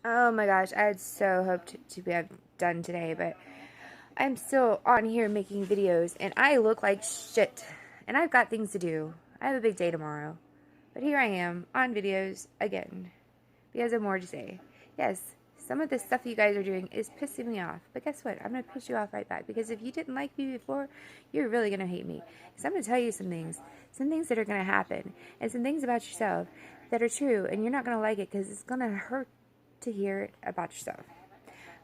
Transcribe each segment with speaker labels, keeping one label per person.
Speaker 1: Oh my gosh, I had so hoped to be done today, but I'm still on here making videos and I look like shit. And I've got things to do. I have a big day tomorrow. But here I am on videos again because I have more to say. Yes, some of the stuff you guys are doing is pissing me off. But guess what? I'm going to piss you off right back because if you didn't like me before, you're really going to hate me. Because I'm going to tell you some things that are going to happen, and some things about yourself that are true, and you're not going to like it because it's going to hurt to hear it about yourself.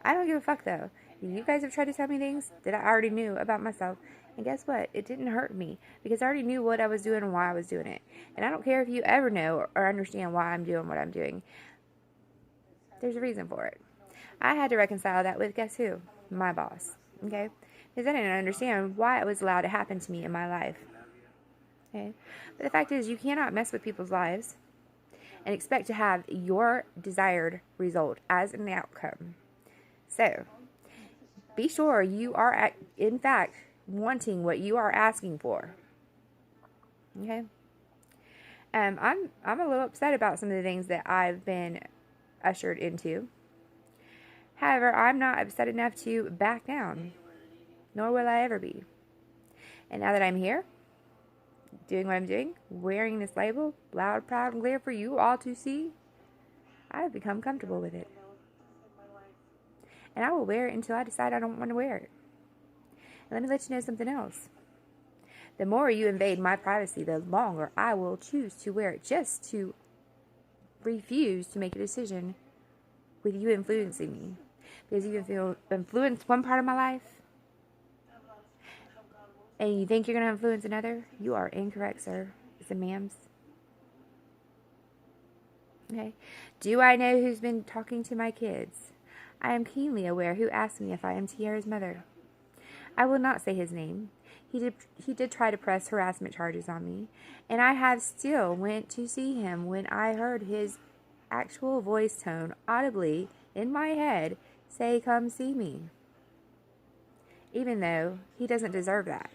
Speaker 1: I don't give a fuck though. You guys have tried to tell me things that I already knew about myself. And guess what? It didn't hurt me because I already knew what I was doing and why I was doing it. And I don't care if you ever know or understand why I'm doing what I'm doing. There's a reason for it. I had to reconcile that with guess who? My boss. Okay? Because I didn't understand why it was allowed to happen to me in my life. Okay? But the fact is, you cannot mess with people's lives and expect to have your desired result as an outcome. So, be sure you are, in fact, wanting what you are asking for. Okay? I'm a little upset about some of the things that I've been ushered into. However, I'm not upset enough to back down, nor will I ever be. And now that I'm here, doing what I'm doing, wearing this label, loud, proud, and clear for you all to see, I have become comfortable with it. And I will wear it until I decide I don't want to wear it. And let me let you know something else. The more you invade my privacy, the longer I will choose to wear it, just to refuse to make a decision with you influencing me. Because you influence one part of my life, and you think you're going to influence another, you are incorrect, sir. It's a ma'ams. Okay. Do I know who's been talking to my kids? I am keenly aware who asked me if I am Tiara's mother. I will not say his name. He did try to press harassment charges on me, and I have still went to see him when I heard his actual voice tone audibly in my head say, "Come see me." Even though he doesn't deserve that.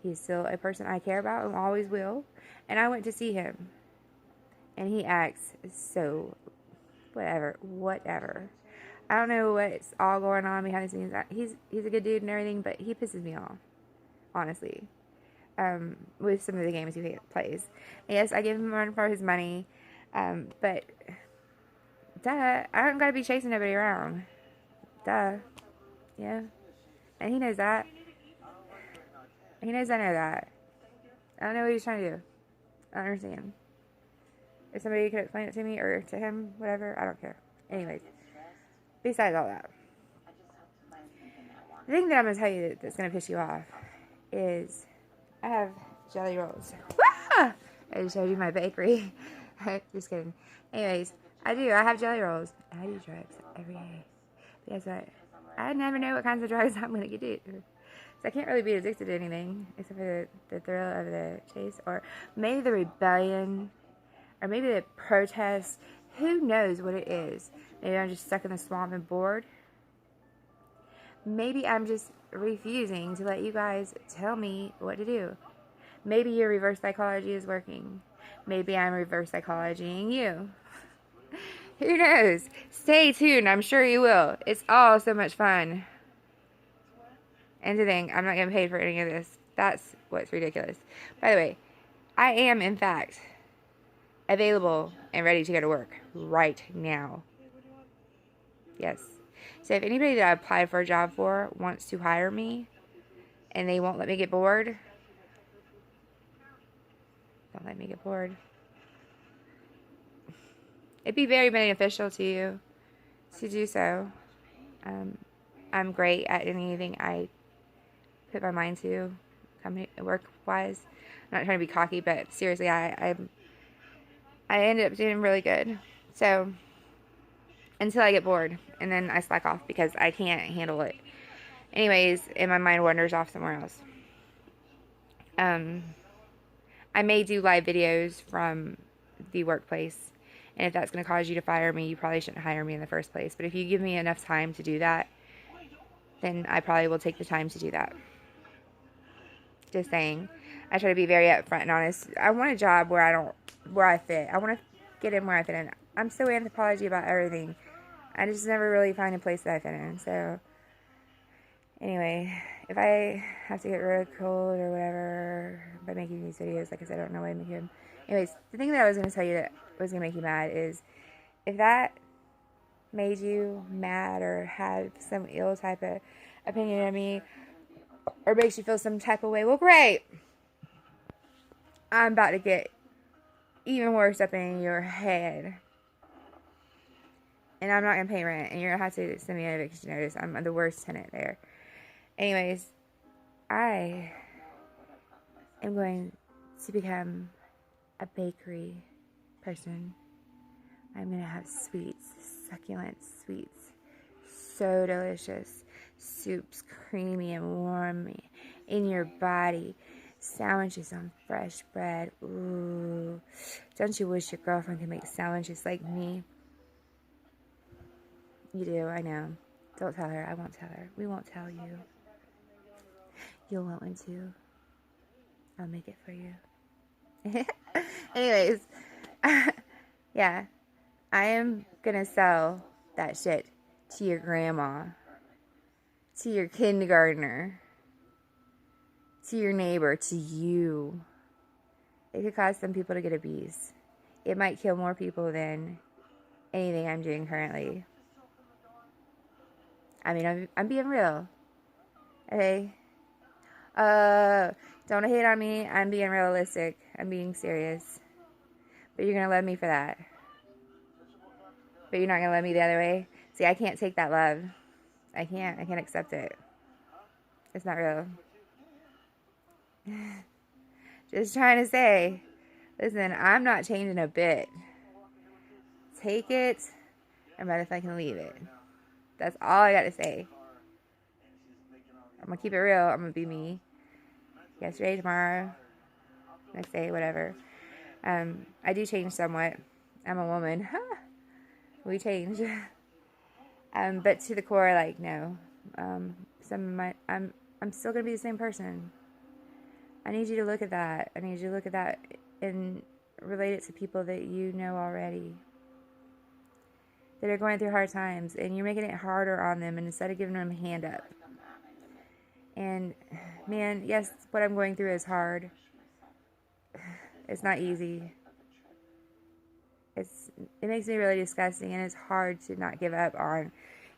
Speaker 1: He's still a person I care about and always will, and I went to see him. And he acts so whatever. I don't know what's all going on behind the scenes. He's a good dude and everything, but he pisses me off, honestly. With some of the games he plays. Yes, I give him money for his money, but duh, I don't gotta be chasing nobody around. Duh, yeah, and he knows that. He knows I know that. I don't know what he's trying to do. I don't understand. If somebody could explain it to me or to him, whatever, I don't care. Anyways, besides all that, the thing that I'm going to tell you that's going to piss you off is I have jelly rolls. Ah! I just showed you my bakery. Just kidding. Anyways, I have jelly rolls. I do drugs every day. But guess what? I never know what kinds of drugs I'm going to get into. So I can't really be addicted to anything except for the thrill of the chase, or maybe the rebellion, or maybe the protest. Who knows what it is? Maybe I'm just stuck in the swamp and bored. Maybe I'm just refusing to let you guys tell me what to do. Maybe your reverse psychology is working. Maybe I'm reverse psychologying you. Who knows? Stay tuned. I'm sure you will. It's all so much fun. And to think, I'm not getting paid for any of this. That's what's ridiculous. By the way, I am, in fact, available and ready to go to work right now. Yes. So if anybody that I applied for a job for wants to hire me and they won't let me get bored, don't let me get bored. It'd be very beneficial to you to do so. I'm great at anything I put my mind to, work-wise. I'm not trying to be cocky, but seriously, I ended up doing really good. So, until I get bored, and then I slack off because I can't handle it. Anyways, and my mind wanders off somewhere else. I may do live videos from the workplace, and if that's going to cause you to fire me, you probably shouldn't hire me in the first place. But if you give me enough time to do that, then I probably will take the time to do that. Just saying. I try to be very upfront and honest. I want a job where I fit. I want to get in where I fit in. I'm so anthropology about everything. I just never really find a place that I fit in. So, anyway, if I have to get ridiculed or whatever by making these videos, like I said, I don't know why I make them. Anyways, the thing that I was going to tell you that was going to make you mad is if that made you mad or had some ill type of opinion of me or makes you feel some type of way, well, great. I'm about to get even worse up in your head. And I'm not going to pay rent. And you're going to have to send me an eviction notice. I'm the worst tenant there. Anyways, I am going to become a bakery person. I'm going to have sweets, succulent sweets. So delicious. Soups creamy and warm in your body. Sandwiches on fresh bread. Ooh. Don't you wish your girlfriend could make sandwiches like me? You do, I know. Don't tell her. I won't tell her. We won't tell you. You'll want one too. I'll make it for you. Anyways, yeah. I am gonna sell that shit to your grandma, to your kindergartner, to your neighbor, to you. It could cause some people to get abused. It might kill more people than anything I'm doing currently. I mean, I'm being real. Okay? Don't hate on me. I'm being realistic. I'm being serious. But you're gonna love me for that. But you're not gonna love me the other way. See, I can't take that love. I can't accept it. It's not real. Just trying to say, listen, I'm not changing a bit. Take it and motherfucking leave it. That's all I got to say. I'm gonna keep it real. I'm gonna be me. Yesterday, tomorrow, next day, whatever. I do change somewhat. I'm a woman. We change. But to the core, like, no. I'm still gonna be the same person. I need you to look at that. I need you to look at that and relate it to people that you know already that are going through hard times, and you're making it harder on them, and instead of giving them a hand up. And man, yes, what I'm going through is hard. It's not easy. It makes me really disgusting, and it's hard to not give up on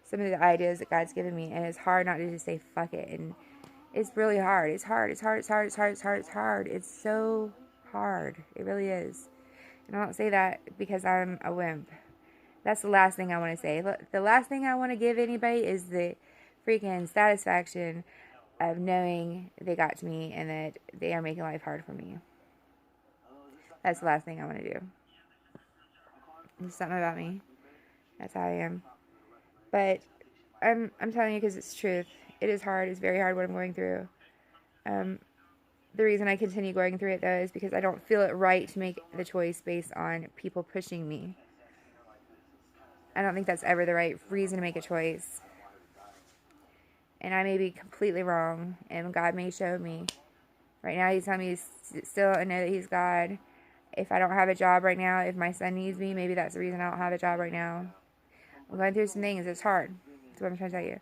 Speaker 1: some of the ideas that God's given me, and it's hard not to just say fuck it. And it's really hard. It's hard. It's hard. It's hard. It's hard. It's hard. It's hard. It's so hard. It really is. And I don't say that because I'm a wimp. That's the last thing I want to say. The last thing I want to give anybody is the freaking satisfaction of knowing they got to me and that they are making life hard for me. That's the last thing I want to do. It's something about me. That's how I am. But I'm telling you because it's truth. It is hard. It's very hard what I'm going through. The reason I continue going through it, though, is because I don't feel it right to make the choice based on people pushing me. I don't think that's ever the right reason to make a choice. And I may be completely wrong, and God may show me. Right now, He's telling me still I know that He's God. If I don't have a job right now, if my son needs me, maybe that's the reason I don't have a job right now. I'm going through some things. It's hard. That's what I'm trying to tell you.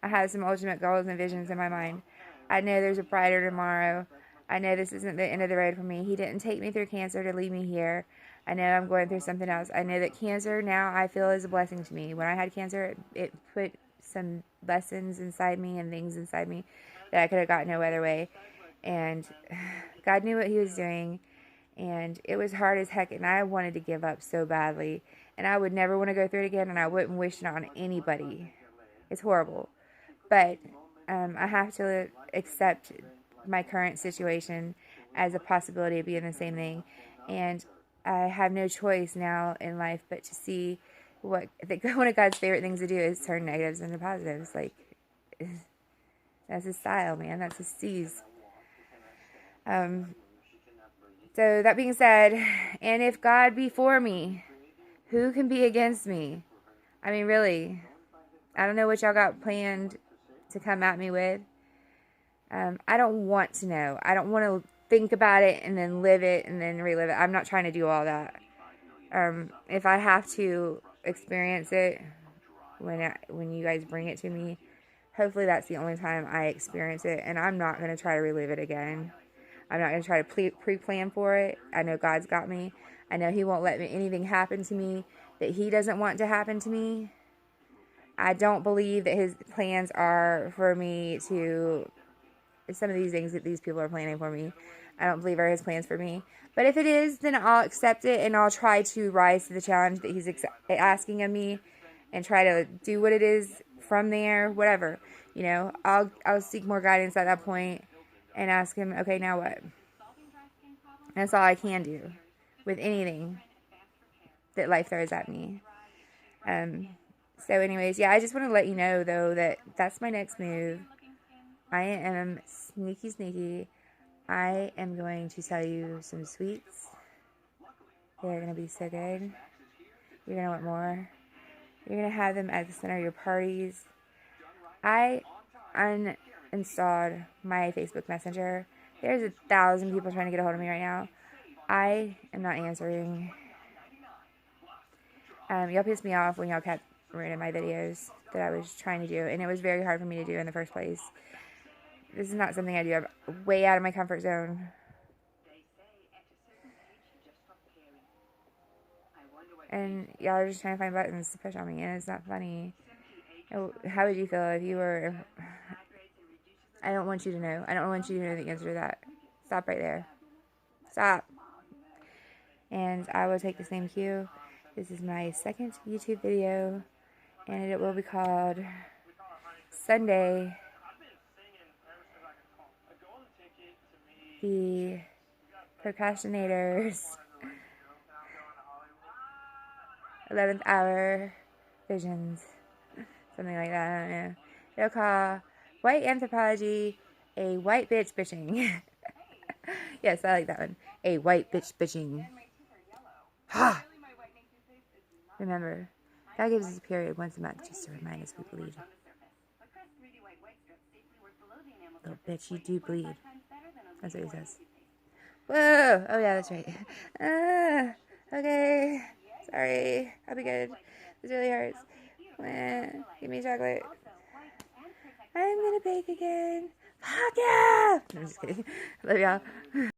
Speaker 1: I have some ultimate goals and visions in my mind. I know there's a brighter tomorrow. I know this isn't the end of the road for me. He didn't take me through cancer to leave me here. I know I'm going through something else. I know that cancer now I feel is a blessing to me. When I had cancer, it put some lessons inside me and things inside me that I could have gotten no other way. And God knew what He was doing. And it was hard as heck. And I wanted to give up so badly. And I would never want to go through it again. And I wouldn't wish it on anybody. It's horrible. But I have to accept my current situation as a possibility of being the same thing. And I have no choice now in life but to see one of God's favorite things to do is turn negatives into positives. Like, that's His style, man. That's His steez. So that being said, and if God be for me, who can be against me? I mean, really, I don't know what y'all got planned to come at me with. I don't want to know. I don't want to think about it and then live it and then relive it. I'm not trying to do all that. If I have to experience it when you guys bring it to me, hopefully that's the only time I experience it, and I'm not going to try to relive it again. I'm not going to try to pre-plan for it. I know God's got me. I know He won't let anything happen to me that He doesn't want to happen to me. I don't believe that His plans are for me to, some of these things that these people are planning for me, I don't believe are His plans for me. But if it is, then I'll accept it, and I'll try to rise to the challenge that He's asking of me, and try to do what it is from there, whatever. You know, I'll seek more guidance at that point and ask Him, okay, now what? That's all I can do with anything that life throws at me. So anyways, yeah, I just want to let you know, though, that that's my next move. I am sneaky. I am going to sell you some sweets. They're going to be so good. You're going to want more. You're going to have them at the center of your parties. I uninstalled my Facebook Messenger. There's 1,000 people trying to get a hold of me right now. I am not answering. Y'all pissed me off when y'all kept ruining my videos that I was trying to do, and it was very hard for me to do in the first place. This is not something I do. I'm way out of my comfort zone. And y'all are just trying to find buttons to push on me, and it's not funny. How would you feel if you were... I don't want you to know. I don't want you to know the answer to that. Stop right there. Stop. And I will take the same cue. This is my second YouTube video, and it will be called Sunday, the Procrastinators 11th Hour Visions. Something like that, I don't know. It'll call White Anthropology a White Bitch Bitching. Yes, I like that one. A White Bitch Bitching. Ha! Remember, God gives us a period once a month just to remind us we bleed. Little bitch, you do bleed. That's what he says. Whoa! Oh yeah, that's right. Okay. Sorry. I'll be good. This really hurts. Give me chocolate. I'm gonna bake again. Fuck yeah! I'm just kidding. Love y'all.